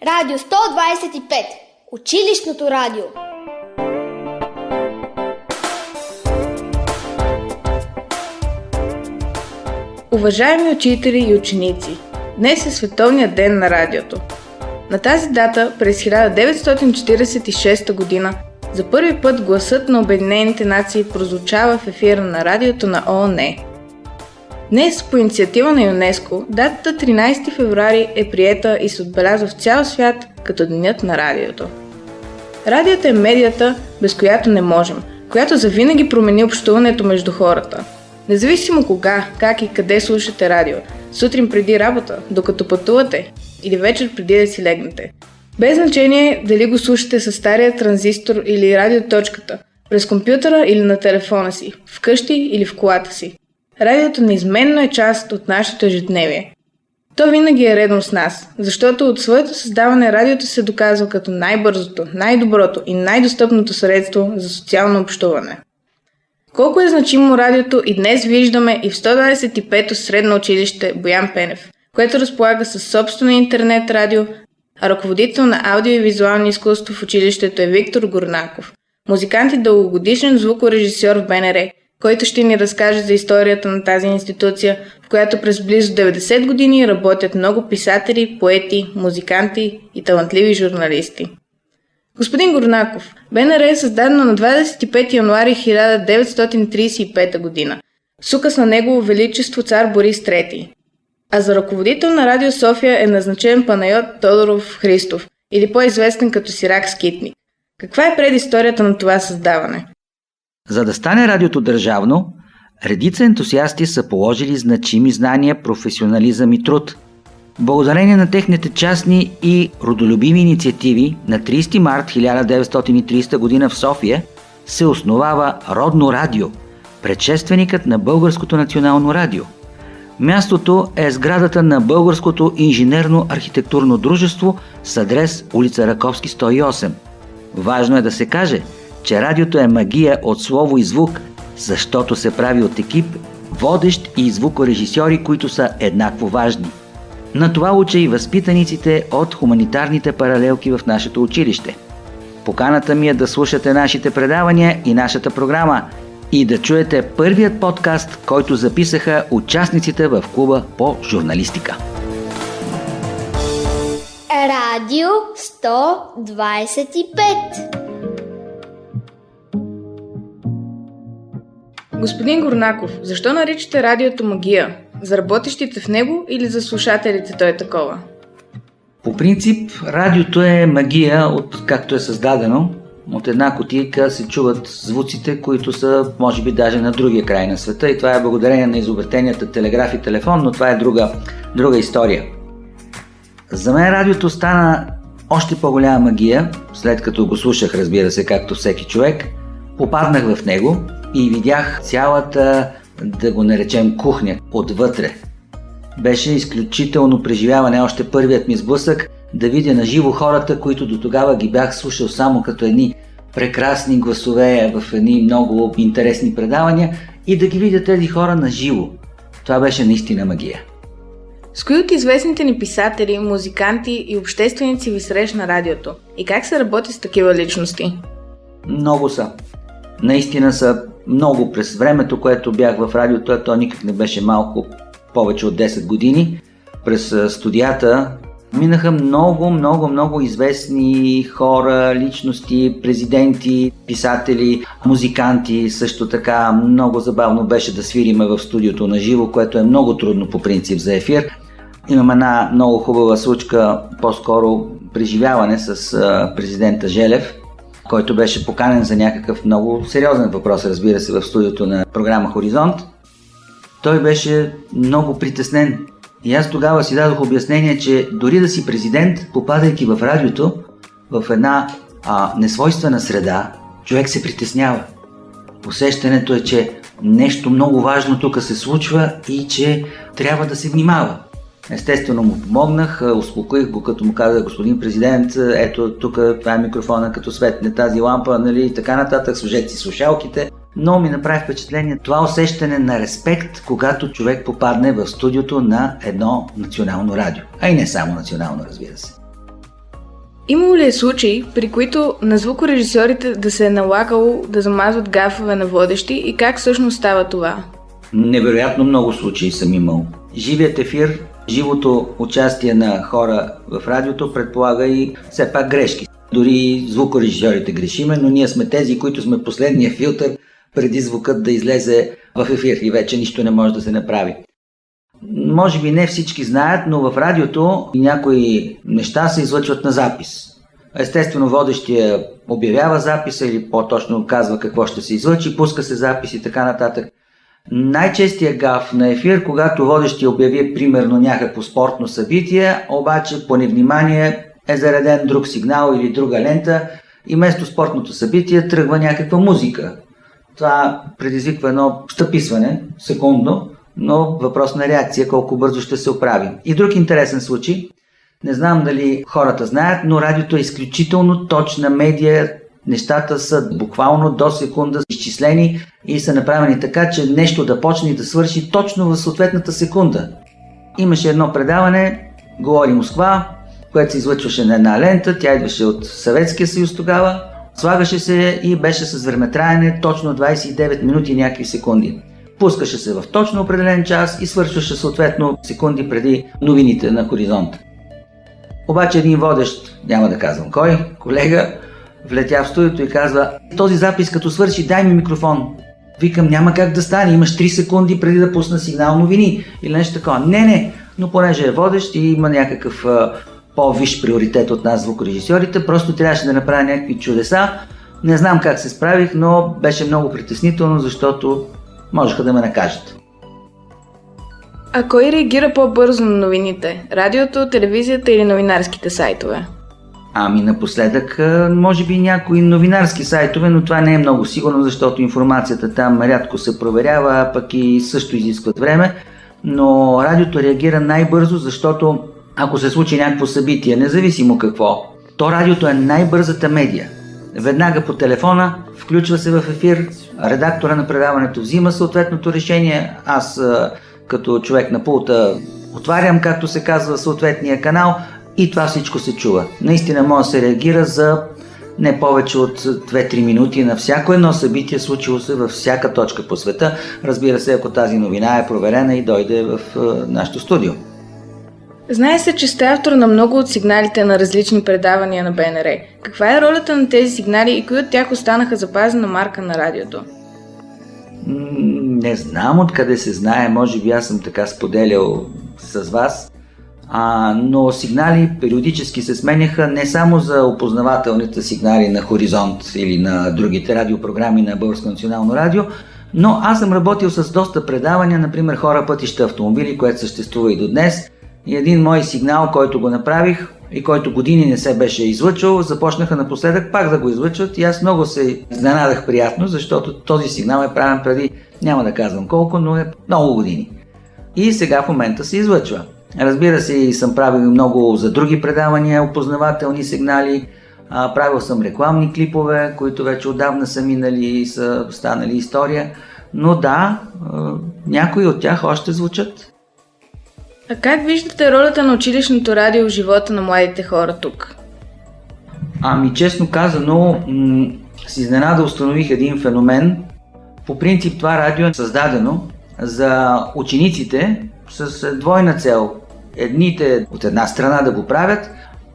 Радио 125. Училищното радио. Уважаеми учители и ученици, днес е Световният ден на радиото. На тази дата през 1946 година за първи път гласът на Обединените нации прозвучава в ефира на радиото на ООН. Днес, по инициатива на ЮНЕСКО, датата 13 февруари е приета и се отбелязва в цял свят като Денят на радиото. Радиото е медията, без която не можем, която завинаги промени общуването между хората. Независимо кога, как и къде слушате радио, сутрин преди работа, докато пътувате или вечер преди да си легнете. Без значение дали го слушате със стария транзистор или радиоточката, през компютъра или на телефона си, вкъщи или в колата си. Радиото неизменно е част от нашето ежедневие. То винаги е редом с нас, защото от своето създаване радиото се доказва като най-бързото, най-доброто и най-достъпното средство за социално общуване. Колко е значимо радиото и днес виждаме и в 125-то средно училище Боян Пенев, което разполага със собствено интернет радио, а ръководител на аудио и визуално изкуство в училището е Виктор Горнаков, музикант и дългогодишен звукорежисьор в БНР, който ще ни разкаже за историята на тази институция, в която през близо 90 години работят много писатели, поети, музиканти и талантливи журналисти. Господин Горнаков, БНР е създадено на 25 януари 1935 година с указ на Негово Величество цар Борис III, а за ръководител на Радио София е назначен Панайот Тодоров Христов, или по-известен като Сирак Скитник. Каква е предисторията на това създаване? За да стане радиото държавно, редица ентусиасти са положили значими знания, професионализъм и труд. Благодарение на техните частни и родолюбими инициативи, на 30 март 1930 г. в София се основава Родно радио, предшественикът на Българското национално радио. Мястото е сградата на Българското инженерно-архитектурно дружество с адрес улица Раковски 108. Важно е да се каже, че радиото е магия от слово и звук, защото се прави от екип, водещ и звукорежисьори, които са еднакво важни. На това уча и възпитаниците от хуманитарните паралелки в нашето училище. Поканата ми е да слушате нашите предавания и нашата програма и да чуете първият подкаст, който записаха участниците в клуба по журналистика. Радио 125. Господин Горнаков, защо наричате радиото магия? За работещите в него или за слушателите то е такова? По принцип, радиото е магия, от както е създадено. От една кутийка се чуват звуците, които са, може би, даже на другия край на света, и това е благодарение на изобретенията телеграф и телефон, но това е друга история. За мен радиото стана още по-голяма магия, след като го слушах, разбира се, както всеки човек. Попаднах в него и видях цялата, да го наречем, кухня отвътре. Беше изключително преживяване, още първият ми сблъсък, да видя на живо хората, които до тогава ги бях слушал само като едни прекрасни гласове в едни много интересни предавания, и да ги видя тези хора на живо. Това беше наистина магия. С кои от известните ни писатели, музиканти и общественици ви срещна радиото? И как се работи с такива личности? Много са. Наистина са много. През времето, което бях в радиото, то никак не беше малко, повече от 10 години. През студията минаха много известни хора, личности, президенти, писатели, музиканти. Също така много забавно беше да свириме в студиото на живо, което е много трудно по принцип за ефир. Имам една много хубава случка, по-скоро преживяване с президента Желев, който беше поканен за някакъв много сериозен въпрос, разбира се, в студиото на програма Хоризонт. Той беше много притеснен. И аз тогава си дадох обяснение, че дори да си президент, попадайки в радиото, в една несвойствена среда, човек се притеснява. Усещането е, че нещо много важно тук се случва и че трябва да се внимава. Естествено му помогнах, успокоих го, като му казах: господин президент, ето тук, това е микрофона, като светне тази лампа, нали, и така нататък, служете си слушалките. Но ми направи впечатление това усещане на респект, когато човек попадне в студиото на едно национално радио. А и не само национално, разбира се. Имало ли е случаи, при които на звукорежисьорите да се е налагало да замазват гафове на водещи и как всъщност става това? Невероятно много случаи съм имал. Живият ефир, живото участие на хора в радиото предполага и все пак грешки. Дори звукорежисьорите грешиме, но ние сме тези, които сме последния филтър преди звукът да излезе в ефир и вече нищо не може да се направи. Може би не всички знаят, но в радиото някои неща се излъчват на запис. Естествено, водещия обявява записа или по-точно казва какво ще се излъчи, пуска се запис и така нататък. Най-честият гаф на ефир, когато водещия обяви примерно някакво спортно събитие, обаче по невнимание е зареден друг сигнал или друга лента и вместо спортното събитие тръгва някаква музика. Това предизвиква едно стъписване, секундно, но въпрос на реакция, колко бързо ще се оправи. И друг интересен случай, не знам дали хората знаят, но радиото е изключително точна медия. Нещата са буквално до секунда изчислени и са направени така, че нещо да почне и да свърши точно в съответната секунда. Имаше едно предаване, Говори Москва, което се излъчваше на една лента, тя идваше от Съветския съюз тогава, слагаше се и беше с времетраене точно 29 минути и някакви секунди. Пускаше се в точно определен час и свършваше съответно секунди преди новините на хоризонта. Обаче един водещ, няма да казвам кой, колега, влетя в студиото и казва: този запис като свърши, дай ми микрофон. Викам, няма как да стане, имаш 3 секунди преди да пусна сигнал новини или нещо такова. Не, но понеже е водещ и има някакъв по-висш приоритет от нас звукорежисьорите, просто трябваше да направя някакви чудеса. Не знам как се справих, но беше много притеснително, защото можеха да ме накажат. А кой реагира по-бързо на новините? Радиото, телевизията или новинарските сайтове? Ами напоследък, може би някои новинарски сайтове, но това не е много сигурно, защото информацията там рядко се проверява, а пък и също изискват време. Но радиото реагира най-бързо, защото ако се случи някакво събитие, независимо какво, то радиото е най-бързата медия. Веднага по телефона, включва се в ефир, редактора на предаването взима съответното решение, аз като човек на пулта отварям, както се казва, съответния канал и това всичко се чува. Наистина може да се реагира за не повече от 2-3 минути на всяко едно събитие, случило се във всяка точка по света. Разбира се, ако тази новина е проверена и дойде в нашото студио. Знае се, че сте автор на много от сигналите на различни предавания на БНР. Каква е ролята на тези сигнали и кои от тях останаха запазена марка на радиото? Не знам откъде се знае, може би аз съм така споделял с вас, но сигнали периодически се сменяха не само за опознавателните сигнали на Хоризонт или на другите радиопрограми на Българско национално радио, но аз съм работил с доста предавания, например Хора, пътища, автомобили, което съществува и до днес. И един мой сигнал, който го направих и който години не се беше излъчвал, започнаха напоследък пак да го излъчват и аз много се изненадах приятно, защото този сигнал е правен преди, няма да казвам колко, но е много години. И сега в момента се излъчва. Разбира се, и съм правил много за други предавания, опознавателни сигнали, правил съм рекламни клипове, които вече отдавна са минали и са станали история, но да, някои от тях още звучат. А как виждате ролята на училищното радио в живота на младите хора тук? Ами честно казано, с изненада установих един феномен. По принцип това радио е създадено за учениците с двойна цел. Едните от една страна да го правят,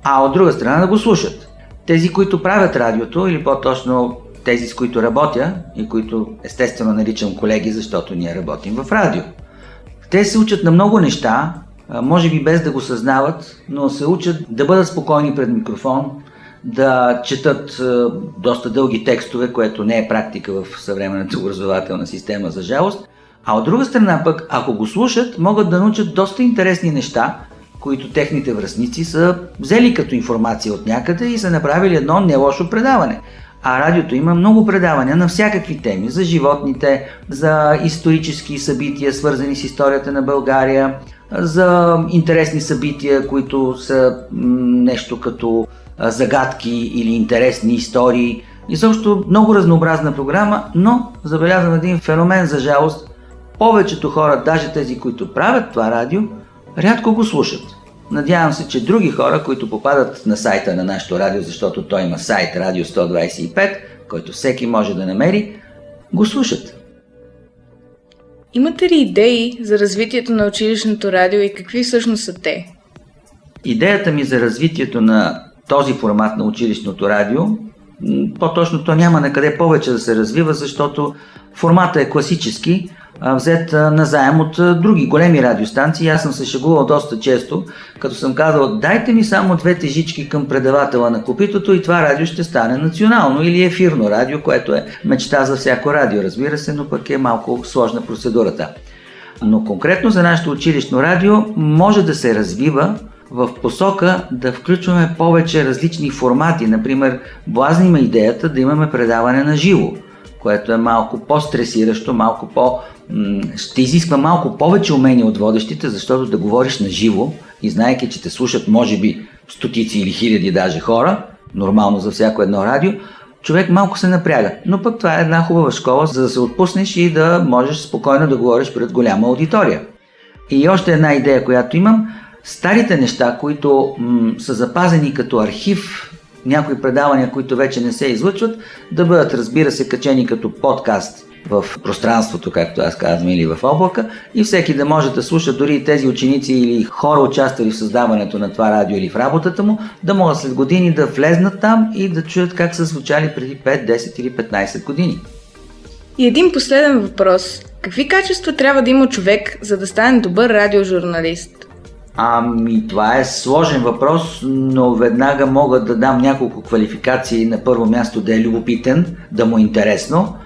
а от друга страна да го слушат. Тези, които правят радиото, или по-точно тези, с които работя и които естествено наричам колеги, защото ние работим в радио. Те се учат на много неща, може би без да го съзнават, но се учат да бъдат спокойни пред микрофон, да четат доста дълги текстове, което не е практика в съвременната образователна система, за жалост. А от друга страна пък, ако го слушат, могат да научат доста интересни неща, които техните връстници са взели като информация от някъде и са направили едно нелошо предаване. А радиото има много предавания на всякакви теми, за животните, за исторически събития, свързани с историята на България, за интересни събития, които са нещо като загадки или интересни истории. И също много разнообразна програма, но забелязвам един феномен, за жалост. Повечето хора, даже тези, които правят това радио, рядко го слушат. Надявам се, че други хора, които попадат на сайта на нашето радио, защото той има сайт Радио 125, който всеки може да намери, го слушат. Имате ли идеи за развитието на училищното радио и какви всъщност са те? Идеята ми за развитието на този формат на училищното радио, по-точно то няма на къде повече да се развива, защото формата е класически, взет назаем от други големи радиостанции. Аз съм се шегувал доста често, като съм казал: дайте ми само 2 тежички към предавателя на копитото и това радио ще стане национално или ефирно радио, което е мечта за всяко радио, разбира се, но пък е малко сложна процедурата. Но конкретно за нашето училищно радио може да се развива в посока да включваме повече различни формати. Например, блазни има идеята да имаме предаване на живо, което е малко по-стресиращо, ще изисква малко повече умения от водещите, защото да говориш на живо и знаейки, че те слушат може би стотици или хиляди даже хора, нормално за всяко едно радио, човек малко се напряга. Но пък това е една хубава школа, за да се отпуснеш и да можеш спокойно да говориш пред голяма аудитория. И още една идея, която имам: старите неща, които са запазени като архив, някои предавания, които вече не се излъчват, да бъдат, разбира се, качени като подкаст в пространството, както аз казвам, или в облака, и всеки да може да слуша, дори и тези ученици или хора, участвали в създаването на това радио или в работата му, да могат след години да влезнат там и да чуят как са звучали преди 5, 10 или 15 години. И един последен въпрос. Какви качества трябва да има човек, за да стане добър радиожурналист? Това е сложен въпрос, но веднага мога да дам няколко квалификации. На първо място да е любопитен, да му е интересно.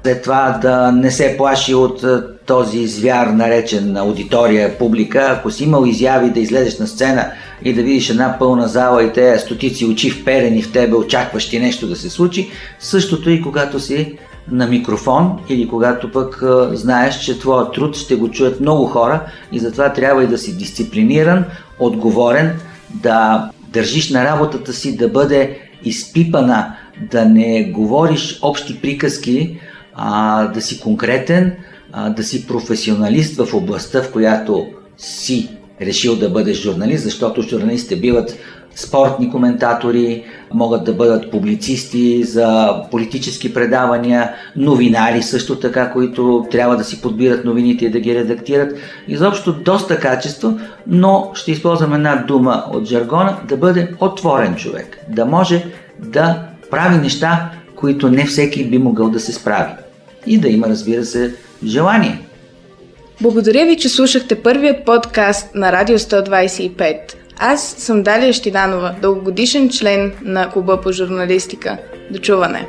След това да не се плаши от този звяр, наречен аудитория, публика. Ако си имал изяви да излезеш на сцена и да видиш една пълна зала и те стотици очи вперени в тебе, очакващи нещо да се случи, същото и когато си на микрофон или когато пък знаеш, че твоят труд ще го чуят много хора и затова трябва и да си дисциплиниран, отговорен, да държиш на работата си, да бъде изпипана, да не говориш общи приказки, да си конкретен, да си професионалист в областта, в която си решил да бъдеш журналист, защото журналистите биват спортни коментатори, могат да бъдат публицисти за политически предавания, новинари също така, които трябва да си подбират новините и да ги редактират. Изобщо доста качество, но ще използвам една дума от жаргона: да бъде отворен човек, да може да прави неща, които не всеки би могъл да се справи. И да има, разбира се, желание. Благодаря ви, че слушахте първият подкаст на Радио 125. Аз съм Далия Щиданова, дългогодишен член на Клуба по журналистика. До чуване!